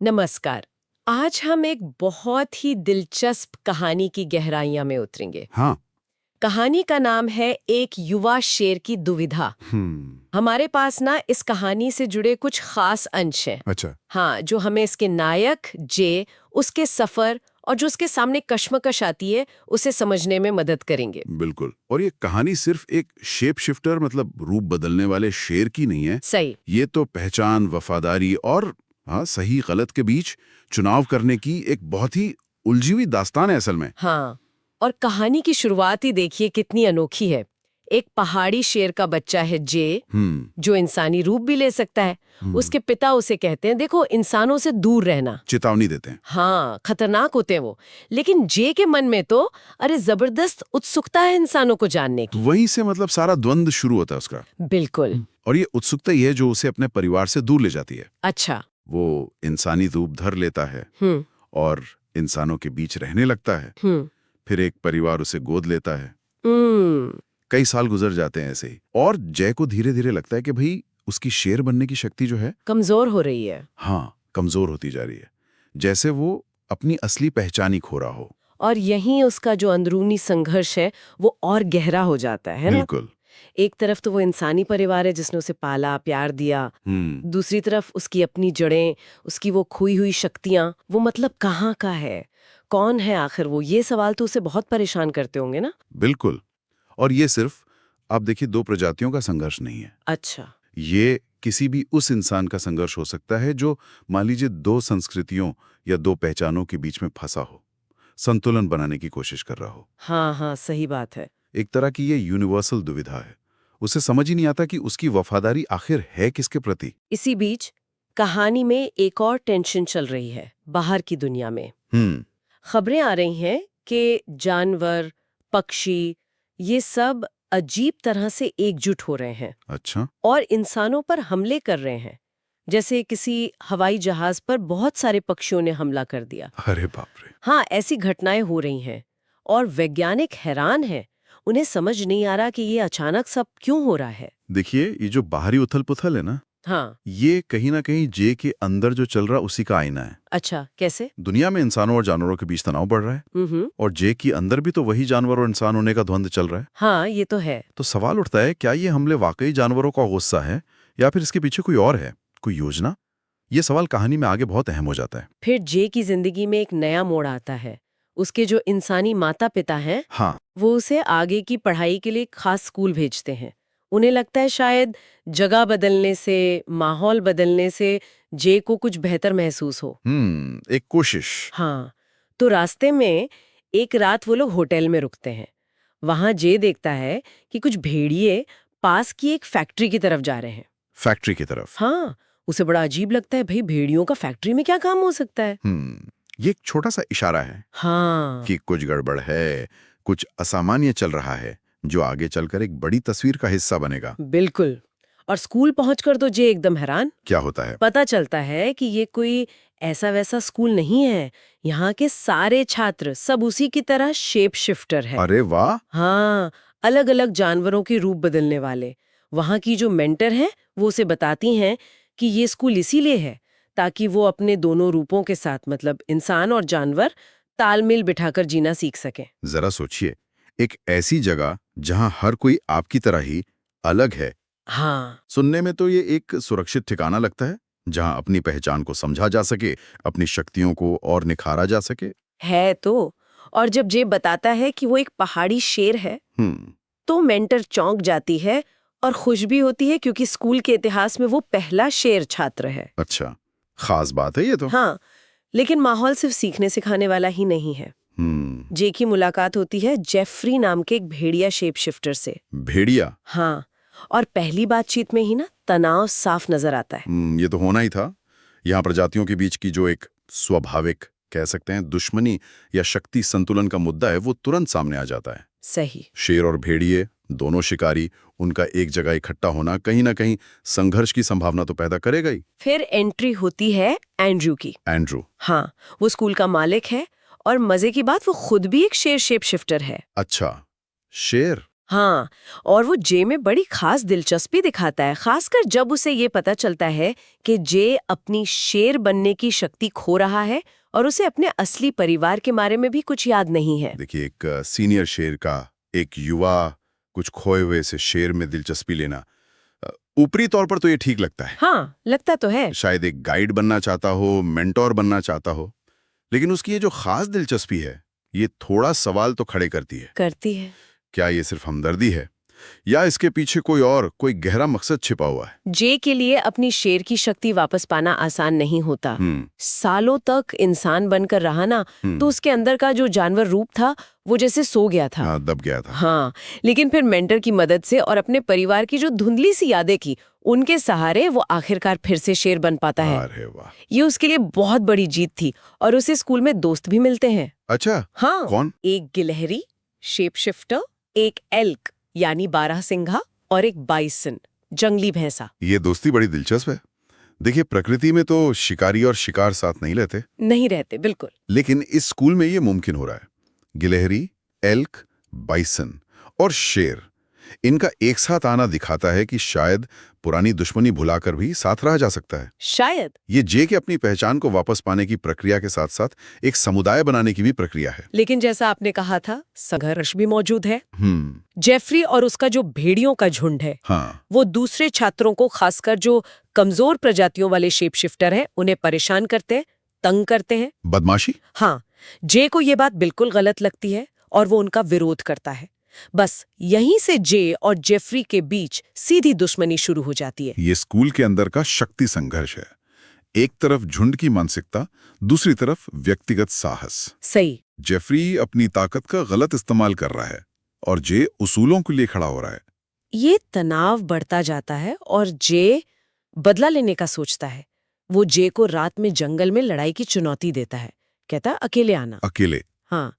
नमस्कार। आज हम एक बहुत ही दिलचस्प कहानी की गहराइयां में उतरेंगे। हाँ। कहानी का नाम है एक युवा शेर की दुविधा। हमारे पास ना इस कहानी से जुड़े कुछ खास अंश हैं। अच्छा। हाँ, जो हमें इसके नायक जे, उसके सफर और जो उसके सामने कश्मकश आती है उसे समझने में मदद करेंगे। बिल्कुल। और ये कहानी सिर्फ एक शेप शिफ्टर मतलब रूप बदलने वाले शेर की नहीं है। सही। ये तो पहचान, वफादारी और हाँ सही गलत के बीच चुनाव करने की एक बहुत ही उलझी हुई दास्तान है असल में। हाँ, और कहानी की शुरुआत ही देखिए कितनी अनोखी है। एक पहाड़ी शेर का बच्चा है जे, जो इंसानी रूप भी ले सकता है। उसके पिता उसे कहते हैं, देखो इंसानों से दूर रहना। चेतावनी देते हैं। हाँ, खतरनाक होते हैं वो। लेकिन जे के मन में तो अरे जबरदस्त उत्सुकता है इंसानों को जानने की। वहीं से मतलब सारा द्वंद्व शुरू होता है उसका। बिल्कुल। और ये उत्सुकता ही है जो उसे अपने परिवार से दूर ले जाती है। अच्छा। वो इंसानी रूप धर लेता है हम्म। और इंसानों के बीच रहने लगता है। हम्म। फिर एक परिवार उसे गोद लेता है। हम्म। कई साल गुजर जाते हैं ऐसे ही और जय को धीरे धीरे लगता है कि भाई उसकी शेर बनने की शक्ति जो है कमजोर हो रही है। हाँ कमजोर होती जा रही है, जैसे वो अपनी असली पहचान ही खो रहा हो। और यहीं उसका जो अंदरूनी संघर्ष है वो और गहरा हो जाता है ना। बिल्कुल। एक तरफ तो वो इंसानी परिवार है जिसने उसे पाला प्यार दिया, दूसरी तरफ उसकी अपनी जड़ें, उसकी वो खोई हुई शक्तियां, वो मतलब कहाँ का है, कौन है आखिर वो, ये सवाल तो उसे बहुत परेशान करते होंगे ना। बिल्कुल। और ये सिर्फ आप देखिए दो प्रजातियों का संघर्ष नहीं है। अच्छा। ये किसी भी उस इंसान का संघर्ष हो सकता है जो मान लीजिए दो संस्कृतियों या दो पहचानों के बीच में फंसा हो, संतुलन बनाने की कोशिश कर रहा हो। हाँ हाँ, सही बात है। एक तरह की ये यूनिवर्सल दुविधा है। उसे समझ ही नहीं आता कि उसकी वफादारी आखिर है किसके प्रति। इसी बीच कहानी में एक और टेंशन चल रही है बाहर की दुनिया में। खबरें आ रही हैं कि जानवर, पक्षी, ये सब अजीब तरह से एकजुट हो रहे हैं। अच्छा। और इंसानों पर हमले कर रहे हैं। जैसे किसी हवाई जहाज पर बहुत सारे पक्षियों ने हमला कर दिया। अरे बाप रे। हाँ, ऐसी घटनाएं हो रही हैं और वैज्ञानिक हैरान हैं। उन्हें समझ नहीं आ रहा कि ये अचानक सब क्यों हो रहा है। देखिए ये जो बाहरी उथल पुथल है ना, हाँ। ये कहीं ना कहीं जे के अंदर जो चल रहा उसी का आईना है। अच्छा, कैसे? दुनिया में इंसानों और जानवरों के बीच तनाव बढ़ रहा है और जे के अंदर भी तो वही जानवर और इंसान होने का द्वंद्व चल रहा है। हाँ, ये तो है। तो सवाल उठता है, क्या ये हमले वाकई जानवरों का गुस्सा है या फिर इसके पीछे कोई और है, कोई योजना? ये सवाल कहानी में आगे बहुत अहम हो जाता है। फिर जे की जिंदगी में एक नया मोड़ आता है। उसके जो इंसानी माता पिता हैं, हाँ। वो उसे आगे की पढ़ाई के लिए एक खास स्कूल भेजते हैं। उन्हें लगता है शायद जगह बदलने से, माहौल बदलने से जे को कुछ बेहतर महसूस हो। एक कोशिश। हाँ, तो रास्ते में एक रात वो लोग होटल में रुकते हैं। वहां जे देखता है कि कुछ भेड़िए पास की एक फैक्ट्री की तरफ जा रहे हैं। फैक्ट्री की तरफ। हाँ, उसे बड़ा अजीब लगता है, भाई भेड़ियों का फैक्ट्री में क्या काम हो सकता है। ये एक छोटा सा इशारा है हाँ। कि कुछ गड़बड़ है, कुछ असामान्य चल रहा है जो आगे चलकर एक बड़ी तस्वीर का हिस्सा बनेगा। बिल्कुल। और स्कूल पहुंचकर तो जे एकदम हैरान। क्या होता है? पता चलता है कि ये कोई ऐसा वैसा स्कूल नहीं है। यहाँ के सारे छात्र सब उसी की तरह शेप शिफ्टर है। अरे वाह। हाँ, अलग अलग जानवरों के रूप बदलने वाले। वहाँ की जो मेंटर हैं वो उसे बताती हैं कि ये स्कूल इसीलिए है ताकि वो अपने दोनों रूपों के साथ, मतलब इंसान और जानवर, तालमेल बिठाकर जीना सीख सकें। जरा सोचिए, एक ऐसी जगह जहां हर कोई आपकी तरह ही अलग है। हाँ। सुनने में तो ये एक सुरक्षित ठिकाना लगता है जहां अपनी पहचान को समझा जा सके, अपनी शक्तियों को और निखारा जा सके। है तो। और जब जे बताता है कि वो एक पहाड़ी शेर है, तो मेंटर चौंक जाती है और खुश भी होती है क्योंकि स्कूल के इतिहास में वो पहला शेर छात्र है। अच्छा, खास बात है ये तो। हाँ, लेकिन माहौल सिर्फ सीखने सिखाने वाला ही नहीं है। जे की मुलाकात होती है जेफरी नाम के एक भेड़िया शेप शिफ्टर से। भेड़िया? हाँ, और पहली बातचीत में ही ना तनाव साफ नजर आता है। ये तो होना ही था। यहाँ प्रजातियों के बीच की जो एक स्वाभाविक कह सकते हैं दुश्मनी या शक्ति संतुलन का मुद्दा है वो तुरंत सामने आ जाता है। सही। शेर और भेड़िए दोनों शिकारी, उनका एक जगह इकट्ठा होना कहीं ना कहीं संघर्ष की संभावना तो पैदा करेगा ही। फिर एंट्री होती है एंड्रू की। एंड्रू? हाँ, वो स्कूल का मालिक है और मजे की बात वो खुद भी एक शेर शेप शिफ्टर है। अच्छा, शेर। हाँ, और वो जे में बड़ी खास दिलचस्पी दिखाता है, खासकर जब उसे ये पता चलता है कि जे अपनी शेर बनने की शक्ति खो रहा है और उसे अपने असली परिवार के बारे में भी कुछ याद नहीं है। देखिए, एक सीनियर शेर का एक युवा कुछ खोए हुए से शेर में दिलचस्पी लेना, अ, ऊपरी तौर पर तो ये ठीक लगता है। हाँ, लगता तो है। शायद एक गाइड बनना चाहता हो, मेंटोर बनना चाहता हो, लेकिन उसकी ये जो खास दिलचस्पी है, ये थोड़ा सवाल तो खड़े करती है। करती है। क्या ये सिर्फ हमदर्दी है या इसके पीछे कोई गहरा मकसद छिपा हुआ है? जे के लिए अपनी शेर की शक्ति वापस पाना आसान नहीं होता। सालों तक इंसान बनकर रहा ना, तो उसके अंदर का जो जानवर रूप था वो जैसे सो गया था। हाँ, दब गया था। हाँ, लेकिन फिर मेंटर की मदद से और अपने परिवार की जो धुंधली सी यादें की, उनके सहारे वो आखिरकार फिर से शेर बन पाता है। अरे वाह! ये उसके लिए बहुत बड़ी जीत थी और उसे स्कूल में दोस्त भी मिलते हैं। अच्छा, हाँ, कौन? एक गिलहरी, शेप शिफ्टर, एक एल्क यानी बारहसिंघा और एक बाइसन, जंगली भैंसा। ये दोस्ती बड़ी दिलचस्प है। देखिए, प्रकृति में तो शिकारी और शिकार साथ नहीं रहते, नहीं रहते, बिल्कुल। लेकिन इस स्कूल में ये मुमकिन हो रहा है। गिलहरी, एल्क, बाइसन और शेर, इनका एक साथ आना दिखाता है कि शायद पुरानी दुश्मनी भुलाकर भी साथ रहा जा सकता है। शायद। ये जे के अपनी पहचान को वापस पाने की प्रक्रिया के साथ साथ एक समुदाय बनाने की भी प्रक्रिया है। लेकिन जैसा आपने कहा था, संघर्ष भी मौजूद है। हम्म। जेफरी और उसका जो भेड़ियों का झुंड है, हाँ। वो दूसरे छात्रों को, खासकर जो कमजोर प्रजातियों वाले शेप शिफ्टर हैं, उन्हें परेशान करते हैं, तंग करते हैं। बदमाशी? हाँ, जे को ये बात बिल्कुल गलत लगती है और वो उनका विरोध करता है। बस यहीं से जे और जेफरी के बीच सीधी दुश्मनी शुरू हो जाती है। ये स्कूल के अंदर का शक्ति संघर्ष है। एक तरफ झुंड की मानसिकता, दूसरी तरफ व्यक्तिगत साहस। सही। जेफरी अपनी ताकत का गलत इस्तेमाल कर रहा है और जे उसूलों के लिए खड़ा हो रहा है। ये तनाव बढ़ता जाता है और जे बदला लेने का सोचता है। वो जे को रात में जंगल में लड़ाई की चुनौती देता है, कहता है अकेले आना। अकेले? हाँ,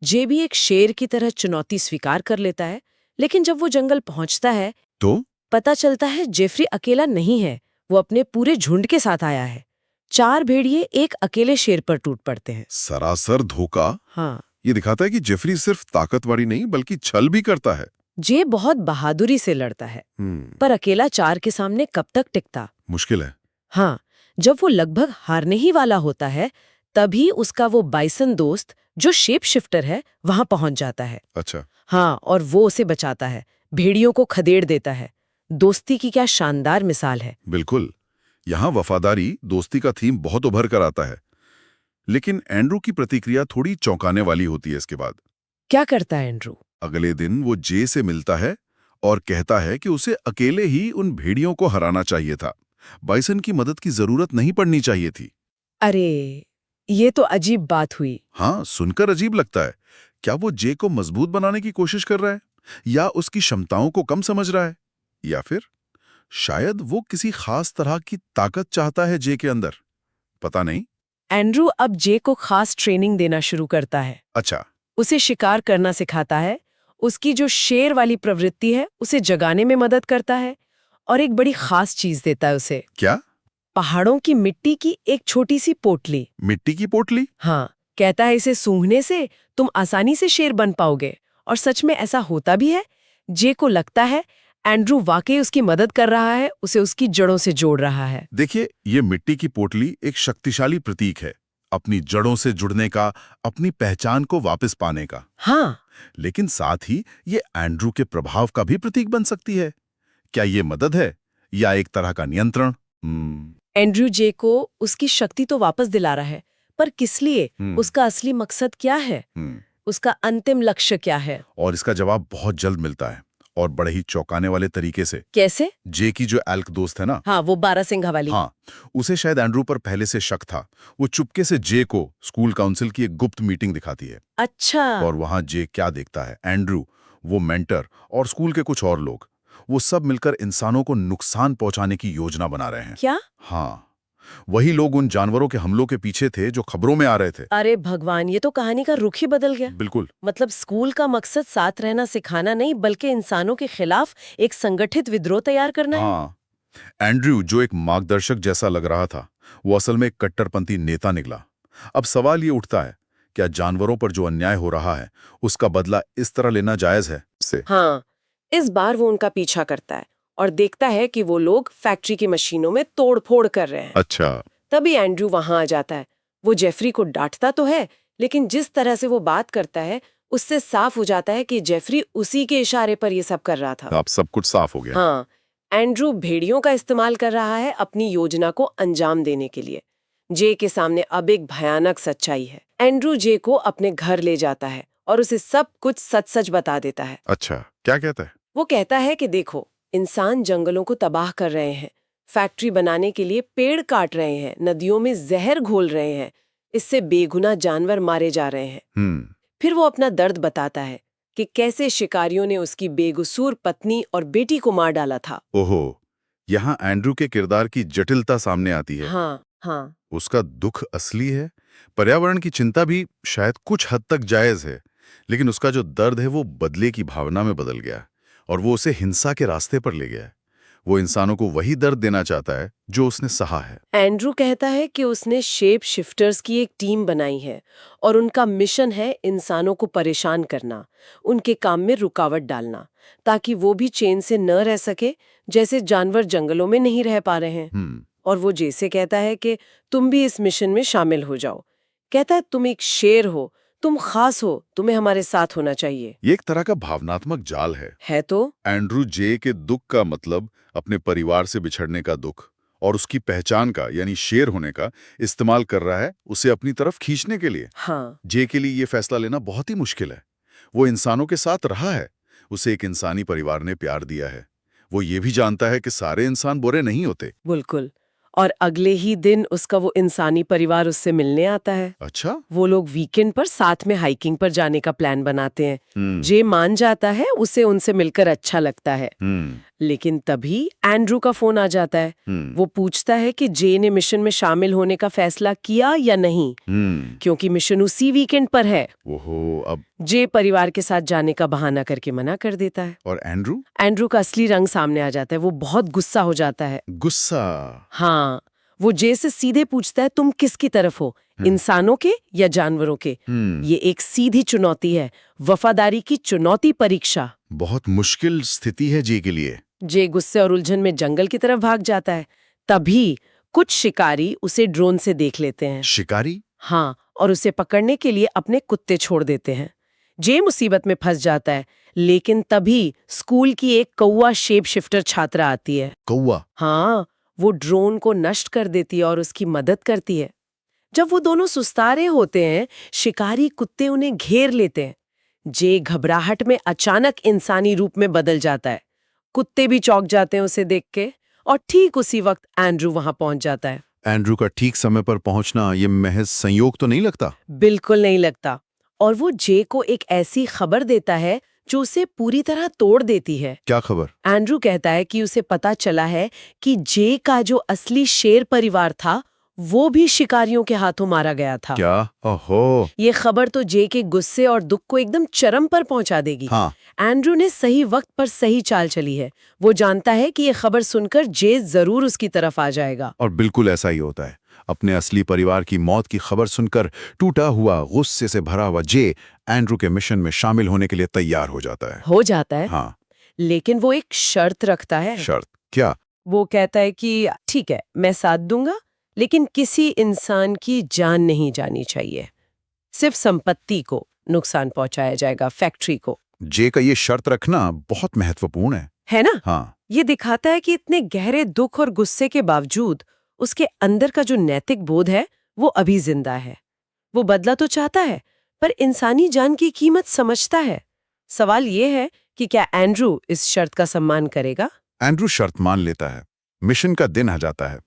जे भी एक शेर की तरह चुनौती स्वीकार कर लेता है, लेकिन जब वो जंगल पहुंचता है तो पता चलता है जेफरी अकेला नहीं है, वो अपने पूरे झुंड के साथ आया है। 4 भेड़िए एक अकेले शेर पर टूट पड़ते हैं। सरासर धोखा। हाँ, ये दिखाता है कि जेफरी सिर्फ ताकतवारी नहीं बल्कि छल भी करता है। जे बहुत बहादुरी से लड़ता है, पर अकेला 4 के सामने कब तक टिकता? मुश्किल है। हाँ, जब वो लगभग हारने ही वाला होता है, तभी उसका वो बाइसन दोस्त जो शेप शिफ्टर है वहां पहुंच जाता है। अच्छा। हाँ, और वो उसे बचाता है, भेड़ियों को खदेड़ देता है। दोस्ती की क्या शानदार मिसाल है। बिल्कुल। यहाँ वफादारी, दोस्ती का थीम बहुत उभर कर आता है। लेकिन एंड्रू की प्रतिक्रिया थोड़ी चौंकाने वाली होती है इसके बाद। क्या करता है एंड्रू? अगले दिन वो जे से मिलता है और कहता है कि उसे अकेले ही उन भेड़ियों को हराना चाहिए था। बाइसन की मदद की जरूरत नहीं पड़नी चाहिए थी। अरे, ये तो अजीब बात हुई। हाँ, सुनकर अजीब लगता है। क्या वो जे को मजबूत बनाने की कोशिश कर रहा है या उसकी क्षमताओं को कम समझ रहा है, या फिर शायद वो किसी खास तरह की ताकत चाहता है जे के अंदर? पता नहीं। एंड्रू अब जे को खास ट्रेनिंग देना शुरू करता है। अच्छा। उसे शिकार करना सिखाता है, उसकी जो शेर वाली प्रवृत्ति है उसे जगाने में मदद करता है, और एक बड़ी खास चीज देता है उसे। क्या? पहाड़ों की मिट्टी की एक छोटी सी पोटली। मिट्टी की पोटली? हाँ, कहता है इसे सूंघने से तुम आसानी से शेर बन पाओगे। और सच में ऐसा होता भी है। जे को लगता है एंड्रू वाकई उसकी मदद कर रहा है, उसे उसकी जड़ों से जोड़ रहा है। देखिए, ये मिट्टी की पोटली एक शक्तिशाली प्रतीक है, अपनी जड़ों से जुड़ने का, अपनी पहचान को वापस पाने का। हाँ, लेकिन साथ ही ये एंड्रू के प्रभाव का भी प्रतीक बन सकती है। क्या ये मदद है या एक तरह का नियंत्रण? एंड्रू जे को उसकी शक्ति तो वापस दिला रहा है, पर किस लिए? उसका असली मकसद क्या है? उसका अंतिम लक्ष्य क्या है? और इसका जवाब बहुत जल्द मिलता है, और बड़े ही चौंकाने वाले तरीके से। कैसे? जे की जो एल्क दोस्त है ना, हाँ, वो बारहसिंघा वाली। हाँ, उसे शायद एंड्रू पर पहले से शक था। वो चुपके से जे को स्कूल काउंसिल की एक गुप्त मीटिंग दिखाती है। अच्छा। और वहां जे क्या देखता है? एंड्रू, वो मेंटर और स्कूल के कुछ और लोग, वो सब मिलकर इंसानों को नुकसान पहुंचाने की योजना बना रहे हैं। क्या? हाँ, वही लोग उन जानवरों के हमलों के पीछे थे जो खबरों में आ रहे थे। अरे भगवान, ये तो कहानी का रुख ही बदल गया। बिल्कुल। मतलब स्कूल का मकसद साथ रहना सिखाना नहीं, बल्कि इंसानों के खिलाफ एक संगठित विद्रोह तैयार करना है। हाँ, एंड्रू जो एक मार्गदर्शक जैसा लग रहा था, वो असल में एक कट्टरपंथी नेता निकला। अब सवाल ये उठता है, क्या जानवरों पर जो अन्याय हो रहा है उसका बदला इस तरह लेना जायज है? हाँ, इस बार वो उनका पीछा करता है और देखता है कि वो लोग फैक्ट्री की मशीनों में तोड़-फोड़ कर रहे हैं। अच्छा। तभी एंड्रू वहां आ जाता है। वो जेफरी को डांटता तो है, लेकिन जिस तरह से वो बात करता है उससे साफ हो जाता है कि जेफरी उसी के इशारे पर ये सब कर रहा था। अब सब कुछ साफ हो गया। हाँ, एंड्रू भेड़ियों का इस्तेमाल कर रहा है अपनी योजना को अंजाम देने के लिए। जे के सामने अब एक भयानक सच्चाई है। एंड्रू जे को अपने घर ले जाता है और उसे सब कुछ सच-सच बता देता है। अच्छा, क्या कहता है? वो कहता है कि देखो, इंसान जंगलों को तबाह कर रहे हैं, फैक्ट्री बनाने के लिए पेड़ काट रहे हैं, नदियों में जहर घोल रहे हैं, इससे बेगुनाह जानवर मारे जा रहे हैं। फिर वो अपना दर्द बताता है कि कैसे शिकारियों ने उसकी बेकसूर पत्नी और बेटी को मार डाला था। ओहो, यहाँ एंड्रू के किरदार की जटिलता सामने आती है। हाँ, उसका दुख असली है, पर्यावरण की चिंता भी शायद कुछ हद तक जायज है, लेकिन उसका जो दर्द है वो बदले की भावना में बदल गया और वो उसे हिंसा के रास्ते पर ले गया। वो इंसानों को वही दर्द देना चाहता है जो उसने सहा है। एंड्रू कहता है कि उसने शेप शिफ्टर्स की एक टीम बनाई है और उनका मिशन है इंसानों को परेशान करना, उनके काम में रुकावट डालना, ताकि वो भी चैन से न रह सके जैसे जानवर जंगलों में नहीं रह पा रहे हैं। और वो जैसे कहता है कि तुम भी इस मिशन में शामिल हो जाओ। कहता है तुम एक शेर हो, तुम खास हो, तुम्हें हमारे साथ होना चाहिए। ये एक तरह का भावनात्मक जाल है तो एंड्रू जे के दुख का मतलब अपने परिवार से बिछड़ने का दुख और उसकी पहचान का यानी शेर होने का इस्तेमाल कर रहा है उसे अपनी तरफ खींचने के लिए। हाँ, जे के लिए ये फैसला लेना बहुत ही मुश्किल है। वो इंसानों के साथ रहा है, उसे एक इंसानी परिवार ने प्यार दिया है। वो ये भी जानता है कि सारे इंसान बुरे नहीं होते। बिल्कुल। और अगले ही दिन उसका वो इंसानी परिवार उससे मिलने आता है। अच्छा। वो लोग वीकेंड पर साथ में हाइकिंग पर जाने का प्लान बनाते हैं। जे मान जाता है, उसे उनसे मिलकर अच्छा लगता है। लेकिन तभी एंड्रू का फोन आ जाता है। वो पूछता है कि जे ने मिशन में शामिल होने का फैसला किया या नहीं, क्योंकि मिशन उसी वीकेंड पर है। ओहो, अब जे परिवार के साथ जाने का बहाना करके मना कर देता है। और एंड्रू का असली रंग सामने आ जाता है। वो बहुत गुस्सा हो जाता है। गुस्सा। हाँ, वो जे से सीधे पूछता है तुम किसकी तरफ हो, इंसानों के या जानवरों के। ये एक सीधी चुनौती है, वफादारी की चुनौती परीक्षा। बहुत मुश्किल स्थिति है जे के लिए। जे गुस्से और उलझन में जंगल की तरफ भाग जाता है। तभी कुछ शिकारी उसे ड्रोन से देख लेते हैं। शिकारी? हाँ, और उसे पकड़ने के लिए अपने कुत्ते छोड़ देते हैं। जे मुसीबत में फंस जाता है, लेकिन तभी स्कूल की एक कौवा शेप शिफ्टर छात्रा आती है। कौवा? हाँ, वो ड्रोन को नष्ट कर देती है और उसकी मदद करती है। जब वो दोनों सुस्तारे होते हैं, शिकारी कुत्ते उन्हें घेर लेते हैं। जे घबराहट में अचानक इंसानी रूप में बदल जाता है। कुत्ते भी चौंक जाते हैं उसे देख के, और ठीक उसी वक्त एंड्रू वहां पहुंच जाता है। एंड्रू का ठीक समय पर पहुंचना ये महज संयोग तो नहीं लगता? बिल्कुल नहीं लगता। और वो जे को एक ऐसी खबर देता है जो उसे पूरी तरह तोड़ देती है। क्या खबर? एंड्रू कहता है कि उसे पता चला है कि जे का जो असली शेर परिवार था वो भी शिकारियों के हाथों मारा गया था। क्या? ओहो। ये खबर तो जे के गुस्से और दुख को एकदम चरम पर पहुंचा देगी। हाँ। एंड्रू ने सही वक्त पर सही चाल चली है। वो जानता है कि ये खबर सुनकर जे जरूर उसकी तरफ आ जाएगा। और बिल्कुल ऐसा ही होता है। अपने असली परिवार की मौत की खबर सुनकर टूटा हुआ, गुस्से से भरा हुआ जे एंड्रू के मिशन में शामिल होने के लिए तैयार हो जाता है। हाँ। लेकिन वो एक शर्त रखता है। शर्त? क्या? वो कहता है कि ठीक है, मैं साथ दूंगा, लेकिन किसी इंसान की जान नहीं जानी चाहिए। सिर्फ संपत्ति को नुकसान पहुंचाया जाएगा, फैक्ट्री को। जे का ये शर्त रखना बहुत महत्वपूर्ण है ना? हाँ। ये दिखाता है कि इतने गहरे दुख और गुस्से के बावजूद उसके अंदर का जो नैतिक बोध है वो अभी जिंदा है। वो बदला तो चाहता है, पर इंसानी जान की कीमत समझता है। सवाल ये है कि क्या एंड्रू इस शर्त का सम्मान करेगा? एंड्रू शर्त मान लेता है। मिशन का दिन आ जाता है।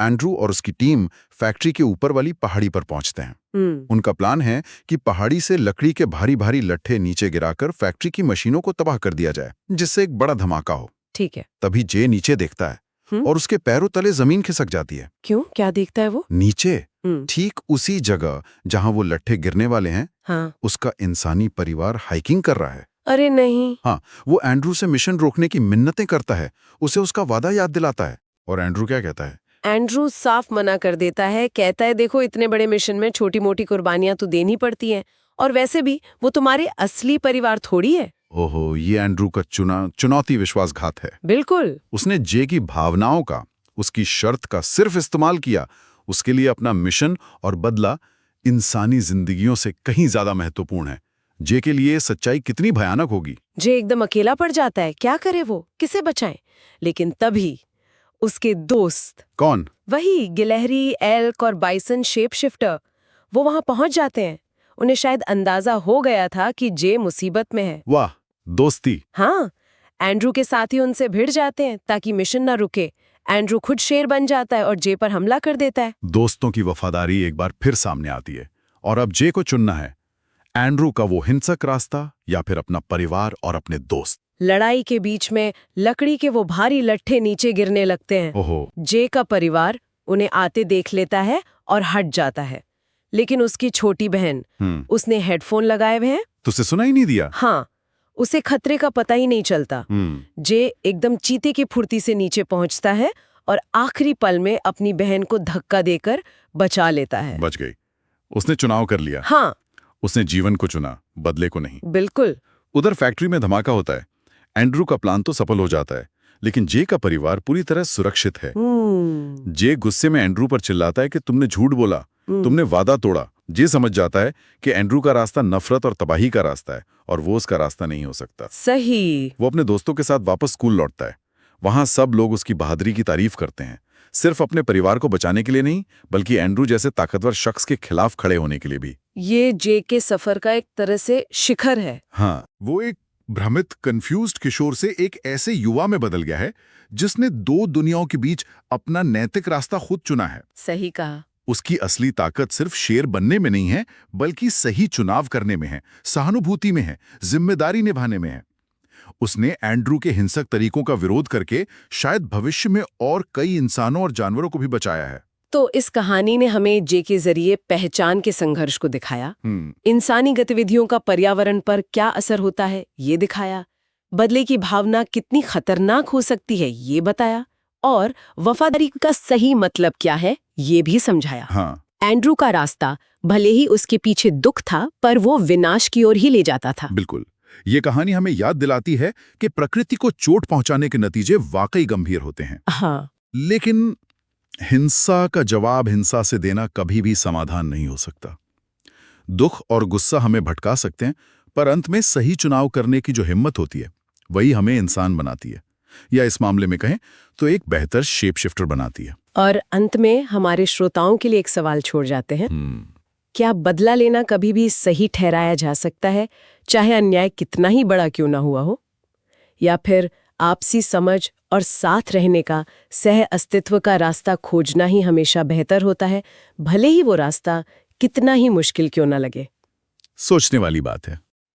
एंड्रू और उसकी टीम फैक्ट्री के ऊपर वाली पहाड़ी पर पहुंचते हैं। उनका प्लान है कि पहाड़ी से लकड़ी के भारी भारी लट्ठे नीचे गिराकर फैक्ट्री की मशीनों को तबाह कर दिया जाए, जिससे एक बड़ा धमाका हो। ठीक है। तभी जे नीचे देखता है और उसके पैरों तले जमीन खिसक जाती है। क्यों? क्या देखता है वो? नीचे, ठीक उसी जगह जहां वो लट्ठे गिरने वाले हैं। हाँ। उसका इंसानी परिवार हाइकिंग कर रहा है। अरे नहीं। हाँ, वो एंड्रू से मिशन रोकने की मिन्नतें करता है, उसे उसका वादा याद दिलाता है। और एंड्रू क्या कहता है? एंड्रू साफ मना कर देता है। कहता है देखो, इतने बड़े मिशन में छोटी मोटी कुर्बानियां तो देनी पड़ती हैं, और वैसे भी वो तुम्हारे असली परिवार थोड़ी है। ओहो, ये एंड्रू का चुनौती विश्वासघात है। बिल्कुल। उसने जे की भावनाओं का, उसकी शर्त का सिर्फ इस्तेमाल किया। उसके लिए अपना मिशन और बदला इंसानी जिंदगियों से कहीं ज्यादा महत्वपूर्ण है। जे के लिए सच्चाई कितनी भयानक होगी। जे एकदम अकेला पड़ जाता है, क्या करे वो, किसे बचाए? लेकिन तभी उसके दोस्त, कौन? वही गिलहरी, एल्क और बाइसन शेप शिफ्टर, वो वहां पहुंच जाते हैं। उन्हें शायद अंदाजा हो गया था कि जे मुसीबत में है। वाह, दोस्ती। हाँ, एंड्रू के साथ ही उनसे भिड़ जाते हैं ताकि मिशन ना रुके। एंड्रू खुद शेर बन जाता है और जे पर हमला कर देता है। दोस्तों की वफादारी एक बार फिर सामने आती है और अब जे को चुनना है, एंड्रू का वो हिंसक रास्ता या फिर अपना परिवार और अपने दोस्त। लड़ाई के बीच में लकड़ी के वो भारी लट्ठे नीचे गिरने लगते हैं। ओहो, जे का परिवार उन्हें आते देख लेता है और हट जाता है। लेकिन उसकी छोटी बहन, उसने हेडफोन लगाए हुए हैं। तो उसे सुना ही नहीं दिया। हाँ, उसे खतरे का पता ही नहीं चलता। जे एकदम चीते की फुर्ती से नीचे पहुंचता है और आखिरी पल में अपनी बहन को धक्का देकर बचा लेता है। बच गई। उसने चुनाव कर लिया। हाँ, उसने जीवन को चुना, बदले को नहीं। बिल्कुल। उधर फैक्ट्री में धमाका होता है। एंड्रू का प्लान तो सफल हो जाता है, लेकिन जे का परिवार पूरी तरह सुरक्षित है। जे गुस्से में एंड्रू पर चिल्लाता है कि तुमने झूठ बोला, तुमने वादा तोड़ा। जे समझ जाता है कि एंड्रू का रास्ता नफरत और तबाही का रास्ता है और वो उसका रास्ता नहीं हो सकता। सही। वो अपने दोस्तों के साथ वापस स्कूल लौटता है। वहां सब लोग उसकी बहादुरी की तारीफ करते हैं, सिर्फ अपने परिवार को बचाने के लिए नहीं, बल्कि एंड्रू जैसे ताकतवर शख्स के खिलाफ खड़े होने के लिए भी। ये जे के सफर का एक तरह से शिखर है। हाँ, वो एक भ्रमित, कंफ्यूज्ड किशोर से एक ऐसे युवा में बदल गया है जिसने दो दुनियाओं के बीच अपना नैतिक रास्ता खुद चुना है। सही कहा। उसकी असली ताकत सिर्फ शेर बनने में नहीं है, बल्कि सही चुनाव करने में है, सहानुभूति में है, जिम्मेदारी निभाने में है। उसने एंड्रू के हिंसक तरीकों का विरोध करके शायद भविष्य में और कई इंसानों और जानवरों को भी बचाया है। तो इस कहानी ने हमें जे के जरिए पहचान के संघर्ष को दिखाया, इंसानी गतिविधियों का पर्यावरण पर क्या असर होता है ये दिखाया, बदले की भावना कितनी खतरनाक हो सकती है ये बताया, और वफादारी का सही मतलब क्या है ये भी समझाया। हाँ। एंड्रू का रास्ता भले ही उसके पीछे दुख था, पर वो विनाश की ओर ही ले जाता था। बिल्कुल। ये कहानी हमें याद दिलाती है कि प्रकृति को चोट पहुंचाने के नतीजे वाकई गंभीर होते हैं। हाँ, लेकिन हिंसा का जवाब हिंसा से देना कभी भी समाधान नहीं हो सकता। दुख और गुस्सा हमें भटका सकते हैं, पर अंत में सही चुनाव करने की जो हिम्मत होती है वही हमें इंसान बनाती है, या इस मामले में कहें तो एक बेहतर शेप शिफ्टर बनाती है। और अंत में हमारे श्रोताओं के लिए एक सवाल छोड़ जाते हैं। क्या बदला लेना कभी भी सही ठहराया जा सकता है, चाहे अन्याय कितना ही बड़ा क्यों ना हुआ हो? या फिर आपसी समझ और साथ रहने का, सह अस्तित्व का रास्ता खोजना ही हमेशा बेहतर होता है, भले ही वो रास्ता कितना ही मुश्किल क्यों ना लगे? सोचने वाली बात है।